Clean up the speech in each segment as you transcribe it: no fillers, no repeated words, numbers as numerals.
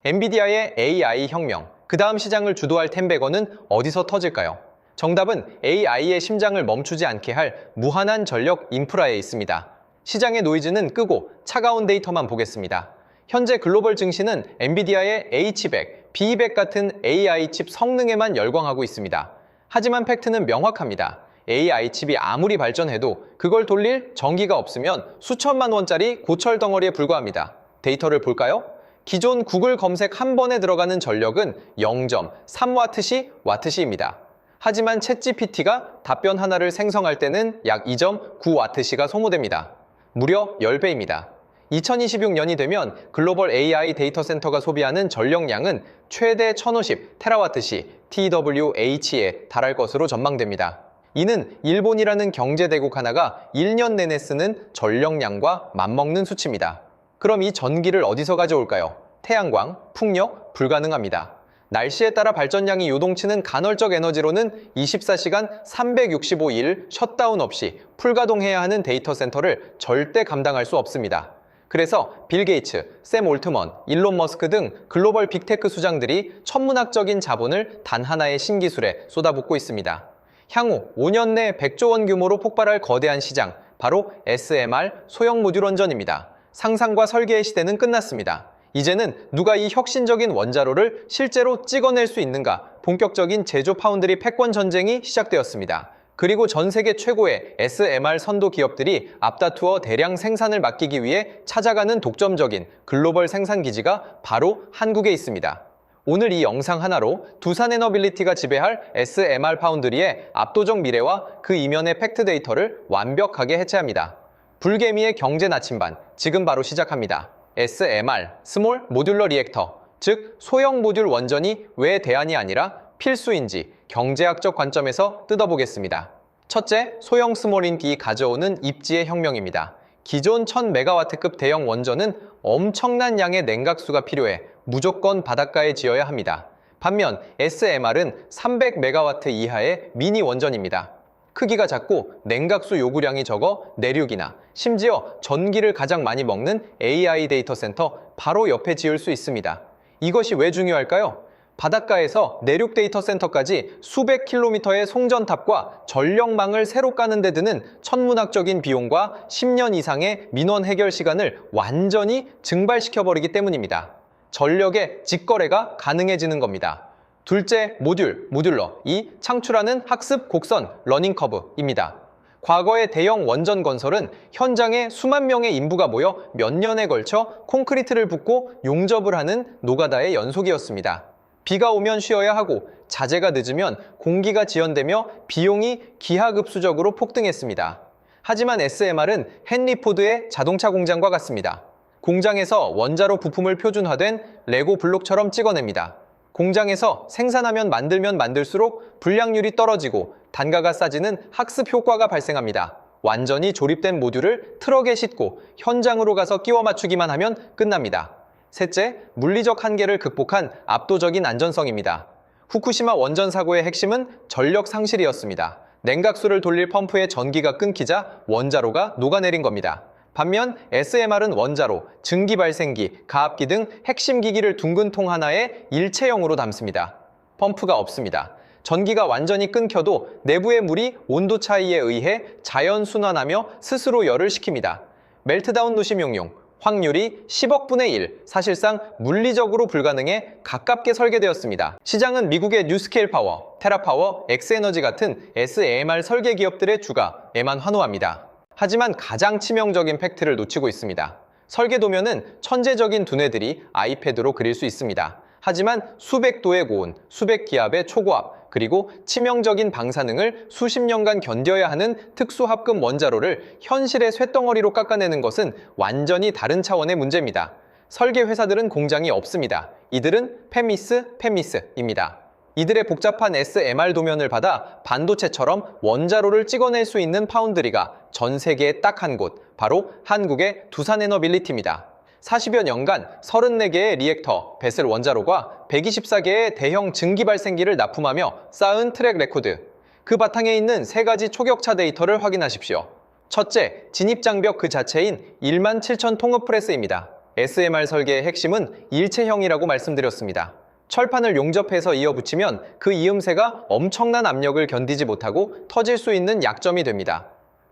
엔비디아의 AI 혁명, 그 다음 시장을 주도할 텐베거는 어디서 터질까요? 정답은 AI의 심장을 멈추지 않게 할 무한한 전력 인프라에 있습니다. 시장의 노이즈는 끄고 차가운 데이터만 보겠습니다. 현재 글로벌 증시는 엔비디아의 H100, B200 같은 AI 칩 성능에만 열광하고 있습니다. 하지만 팩트는 명확합니다. AI 칩이 아무리 발전해도 그걸 돌릴 전기가 없으면 수천만 원짜리 고철 덩어리에 불과합니다. 데이터를 볼까요? 기존 구글 검색 한 번에 들어가는 전력은 0.3W시 와트시입니다. 하지만 챗GPT가 답변 하나를 생성할 때는 약 2.9W시가 소모됩니다. 무려 10배입니다. 2026년이 되면 글로벌 AI 데이터 센터가 소비하는 전력량은 최대 1050TW시 TWh에 달할 것으로 전망됩니다. 이는 일본이라는 경제대국 하나가 1년 내내 쓰는 전력량과 맞먹는 수치입니다. 그럼 이 전기를 어디서 가져올까요? 태양광, 풍력, 불가능합니다. 날씨에 따라 발전량이 요동치는 간헐적 에너지로는 24시간 365일 셧다운 없이 풀가동해야 하는 데이터 센터를 절대 감당할 수 없습니다. 그래서 빌 게이츠, 샘 올트먼, 일론 머스크 등 글로벌 빅테크 수장들이 천문학적인 자본을 단 하나의 신기술에 쏟아붓고 있습니다. 향후 5년 내 100조 원 규모로 폭발할 거대한 시장, 바로 SMR 소형 모듈 원전입니다. 상상과 설계의 시대는 끝났습니다. 이제는 누가 이 혁신적인 원자로를 실제로 찍어낼 수 있는가, 본격적인 제조 파운드리 패권 전쟁이 시작되었습니다. 그리고 전 세계 최고의 SMR 선도 기업들이 앞다투어 대량 생산을 맡기기 위해 찾아가는 독점적인 글로벌 생산 기지가 바로 한국에 있습니다. 오늘 이 영상 하나로 두산에너빌리티가 지배할 SMR 파운드리의 압도적 미래와 그 이면의 팩트 데이터를 완벽하게 해체합니다. 불개미의 경제 나침반, 지금 바로 시작합니다. SMR, 스몰 모듈러 리액터, 즉 소형 모듈 원전이 왜 대안이 아니라 필수인지 경제학적 관점에서 뜯어보겠습니다. 첫째, 소형 스몰인기 가져오는 입지의 혁명입니다. 기존 1000메가와트급 대형 원전은 엄청난 양의 냉각수가 필요해 무조건 바닷가에 지어야 합니다. 반면 SMR은 300메가와트 이하의 미니 원전입니다. 크기가 작고 냉각수 요구량이 적어 내륙이나 심지어 전기를 가장 많이 먹는 AI 데이터 센터 바로 옆에 지을 수 있습니다. 이것이 왜 중요할까요? 바닷가에서 내륙 데이터 센터까지 수백 킬로미터의 송전탑과 전력망을 새로 까는 데 드는 천문학적인 비용과 10년 이상의 민원 해결 시간을 완전히 증발시켜버리기 때문입니다. 전력의 직거래가 가능해지는 겁니다. 둘째, 모듈러, 이 창출하는 학습 곡선, 러닝커브입니다. 과거의 대형 원전 건설은 현장에 수만 명의 인부가 모여 몇 년에 걸쳐 콘크리트를 붓고 용접을 하는 노가다의 연속이었습니다. 비가 오면 쉬어야 하고 자재가 늦으면 공기가 지연되며 비용이 기하급수적으로 폭등했습니다. 하지만 SMR은 헨리 포드의 자동차 공장과 같습니다. 공장에서 원자로 부품을 표준화된 레고 블록처럼 찍어냅니다. 공장에서 생산하면 만들면 만들수록 불량률이 떨어지고 단가가 싸지는 학습 효과가 발생합니다. 완전히 조립된 모듈을 트럭에 싣고 현장으로 가서 끼워 맞추기만 하면 끝납니다. 셋째, 물리적 한계를 극복한 압도적인 안전성입니다. 후쿠시마 원전 사고의 핵심은 전력 상실이었습니다. 냉각수를 돌릴 펌프의 전기가 끊기자 원자로가 녹아내린 겁니다. 반면 SMR은 원자로, 증기 발생기, 가압기 등 핵심 기기를 둥근 통 하나에 일체형으로 담습니다. 펌프가 없습니다. 전기가 완전히 끊겨도 내부의 물이 온도 차이에 의해 자연 순환하며 스스로 열을 식힙니다. 멜트다운 누심용용, 확률이 10억 분의 1, 사실상 물리적으로 불가능해 가깝게 설계되었습니다. 시장은 미국의 뉴스케일 파워, 테라파워, 엑스에너지 같은 SMR 설계 기업들의 주가에만 환호합니다. 하지만 가장 치명적인 팩트를 놓치고 있습니다. 설계 도면은 천재적인 두뇌들이 아이패드로 그릴 수 있습니다. 하지만 수백 도의 고온, 수백 기압의 초고압, 그리고 치명적인 방사능을 수십 년간 견뎌야 하는 특수합금 원자로를 현실의 쇳덩어리로 깎아내는 것은 완전히 다른 차원의 문제입니다. 설계 회사들은 공장이 없습니다. 이들은 페미스입니다. 이들의 복잡한 SMR 도면을 받아 반도체처럼 원자로를 찍어낼 수 있는 파운드리가 전 세계에 딱 한 곳, 바로 한국의 두산에너빌리티입니다. 40여 년간 34개의 리액터, 배슬 원자로가 124개의 대형 증기 발생기를 납품하며 쌓은 트랙 레코드. 그 바탕에 있는 세 가지 초격차 데이터를 확인하십시오. 첫째, 진입장벽 그 자체인 17,000 통합 프레스입니다. SMR 설계의 핵심은 일체형이라고 말씀드렸습니다. 철판을 용접해서 이어붙이면 그 이음새가 엄청난 압력을 견디지 못하고 터질 수 있는 약점이 됩니다.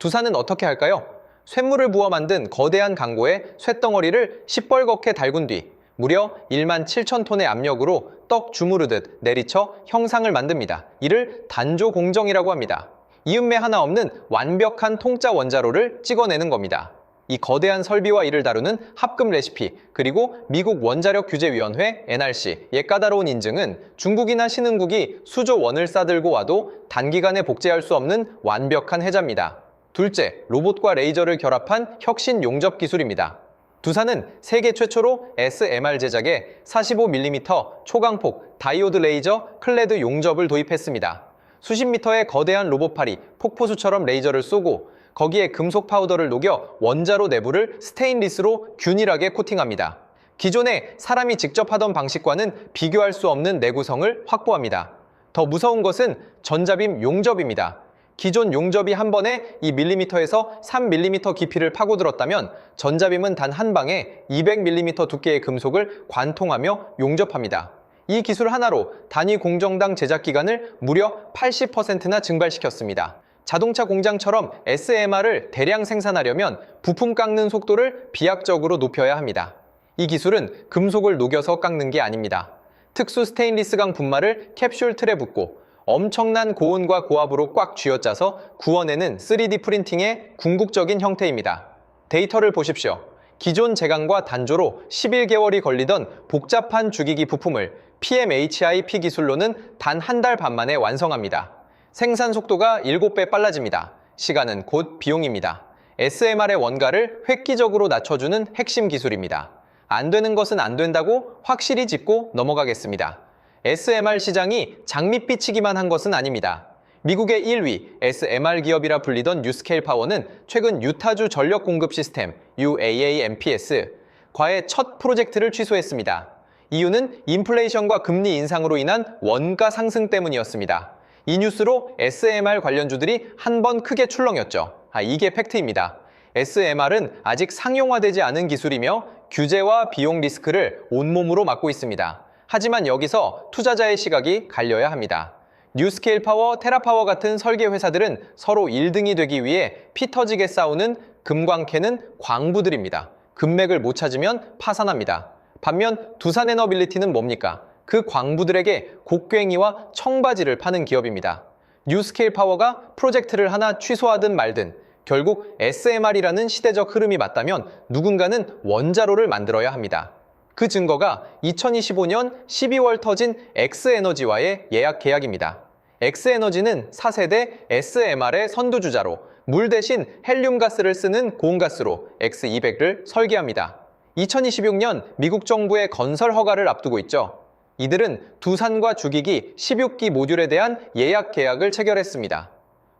두산은 어떻게 할까요? 쇳물을 부어 만든 거대한 강고에 쇳덩어리를 시뻘겋게 달군 뒤 무려 17,000톤의 압력으로 떡 주무르듯 내리쳐 형상을 만듭니다. 이를 단조 공정이라고 합니다. 이음매 하나 없는 완벽한 통짜 원자로를 찍어내는 겁니다. 이 거대한 설비와 이를 다루는 합금 레시피, 그리고 미국 원자력 규제위원회 NRC의 까다로운 인증은 중국이나 신흥국이 수조 원을 싸들고 와도 단기간에 복제할 수 없는 완벽한 해자입니다. 둘째, 로봇과 레이저를 결합한 혁신 용접 기술입니다. 두산은 세계 최초로 SMR 제작에 45mm 초강폭 다이오드 레이저 클레드 용접을 도입했습니다. 수십 미터의 거대한 로봇팔이 폭포수처럼 레이저를 쏘고 거기에 금속 파우더를 녹여 원자로 내부를 스테인리스로 균일하게 코팅합니다. 기존에 사람이 직접 하던 방식과는 비교할 수 없는 내구성을 확보합니다. 더 무서운 것은 전자빔 용접입니다. 기존 용접이 한 번에 2mm에서 3mm 깊이를 파고들었다면 전자빔은 단 한 방에 200mm 두께의 금속을 관통하며 용접합니다. 이 기술 하나로 단위 공정당 제작 기간을 무려 80%나 증발시켰습니다. 자동차 공장처럼 SMR을 대량 생산하려면 부품 깎는 속도를 비약적으로 높여야 합니다. 이 기술은 금속을 녹여서 깎는 게 아닙니다. 특수 스테인리스강 분말을 캡슐 틀에 붓고 엄청난 고온과 고압으로 꽉 쥐어짜서 구워내는 3D 프린팅의 궁극적인 형태입니다. 데이터를 보십시오. 기존 제강과 단조로 11개월이 걸리던 복잡한 주기기 부품을 PMHIP 기술로는 단 한 달 반 만에 완성합니다. 생산 속도가 7배 빨라집니다. 시간은 곧 비용입니다. SMR의 원가를 획기적으로 낮춰주는 핵심 기술입니다. 안 되는 것은 안 된다고 확실히 짚고 넘어가겠습니다. SMR 시장이 장밋빛이기만 한 것은 아닙니다. 미국의 1위 SMR 기업이라 불리던 뉴스케일 파워는 최근 유타주 전력 공급 시스템 UAAMPS 과의 첫 프로젝트를 취소했습니다. 이유는 인플레이션과 금리 인상으로 인한 원가 상승 때문이었습니다. 이 뉴스로 SMR 관련주들이 한 번 크게 출렁였죠. 이게 팩트입니다. SMR은 아직 상용화되지 않은 기술이며 규제와 비용 리스크를 온몸으로 맡고 있습니다. 하지만 여기서 투자자의 시각이 갈려야 합니다. 뉴스케일 파워, 테라파워 같은 설계 회사들은 서로 1등이 되기 위해 피 터지게 싸우는 금광 캐는 광부들입니다. 금맥을 못 찾으면 파산합니다. 반면 두산에너빌리티는 뭡니까? 그 광부들에게 곡괭이와 청바지를 파는 기업입니다. 뉴스케일 파워가 프로젝트를 하나 취소하든 말든 결국 SMR이라는 시대적 흐름이 맞다면 누군가는 원자로를 만들어야 합니다. 그 증거가 2025년 12월 터진 X에너지와의 예약 계약입니다. X에너지는 4세대 SMR의 선두주자로 물 대신 헬륨 가스를 쓰는 고온가스로 X200을 설계합니다. 2026년 미국 정부의 건설 허가를 앞두고 있죠. 이들은 두산과 주기기 16기 모듈에 대한 예약 계약을 체결했습니다.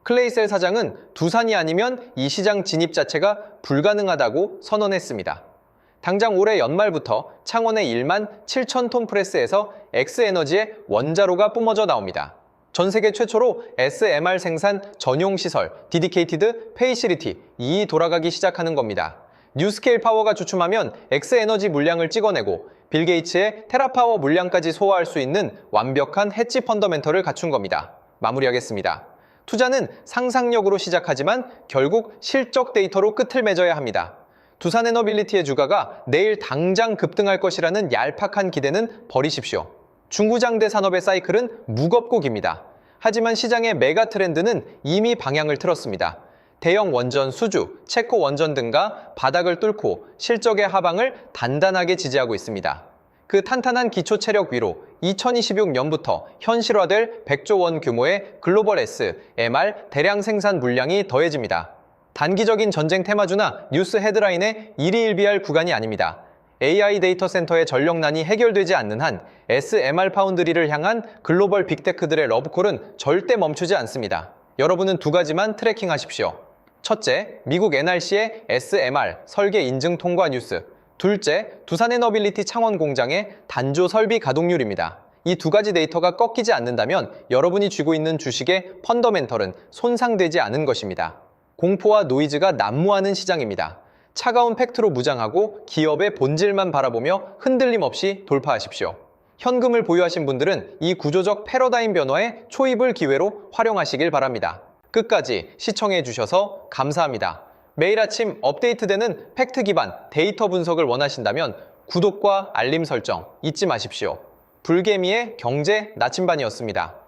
클레이셀 사장은 두산이 아니면 이 시장 진입 자체가 불가능하다고 선언했습니다. 당장 올해 연말부터 창원의 17,000톤 프레스에서 X에너지의 원자로가 뿜어져 나옵니다. 전 세계 최초로 SMR 생산 전용 시설, 디디케이티드 페이시리티, 이 돌아가기 시작하는 겁니다. 뉴스케일 파워가 주춤하면 X에너지 물량을 찍어내고 빌 게이츠의 테라파워 물량까지 소화할 수 있는 완벽한 해치 펀더멘털을 갖춘 겁니다. 마무리하겠습니다. 투자는 상상력으로 시작하지만 결국 실적 데이터로 끝을 맺어야 합니다. 두산에너빌리티의 주가가 내일 당장 급등할 것이라는 얄팍한 기대는 버리십시오. 중구장대 산업의 사이클은 무겁고 깁니다. 하지만 시장의 메가 트렌드는 이미 방향을 틀었습니다. 대형 원전 수주, 체코 원전 등과 바닥을 뚫고 실적의 하방을 단단하게 지지하고 있습니다. 그 탄탄한 기초 체력 위로 2026년부터 현실화될 100조 원 규모의 글로벌 SMR 대량 생산 물량이 더해집니다. 단기적인 전쟁 테마주나 뉴스 헤드라인에 일희일비할 구간이 아닙니다. AI 데이터 센터의 전력난이 해결되지 않는 한 SMR 파운드리를 향한 글로벌 빅테크들의 러브콜은 절대 멈추지 않습니다. 여러분은 두 가지만 트래킹하십시오. 첫째, 미국 NRC의 SMR 설계 인증 통과 뉴스. 둘째, 두산에너빌리티 창원 공장의 단조 설비 가동률입니다. 이 두 가지 데이터가 꺾이지 않는다면 여러분이 쥐고 있는 주식의 펀더멘털은 손상되지 않은 것입니다. 공포와 노이즈가 난무하는 시장입니다. 차가운 팩트로 무장하고 기업의 본질만 바라보며 흔들림 없이 돌파하십시오. 현금을 보유하신 분들은 이 구조적 패러다임 변화에 초입을 기회로 활용하시길 바랍니다. 끝까지 시청해 주셔서 감사합니다. 매일 아침 업데이트되는 팩트 기반 데이터 분석을 원하신다면 구독과 알림 설정 잊지 마십시오. 불개미의 경제 나침반이었습니다.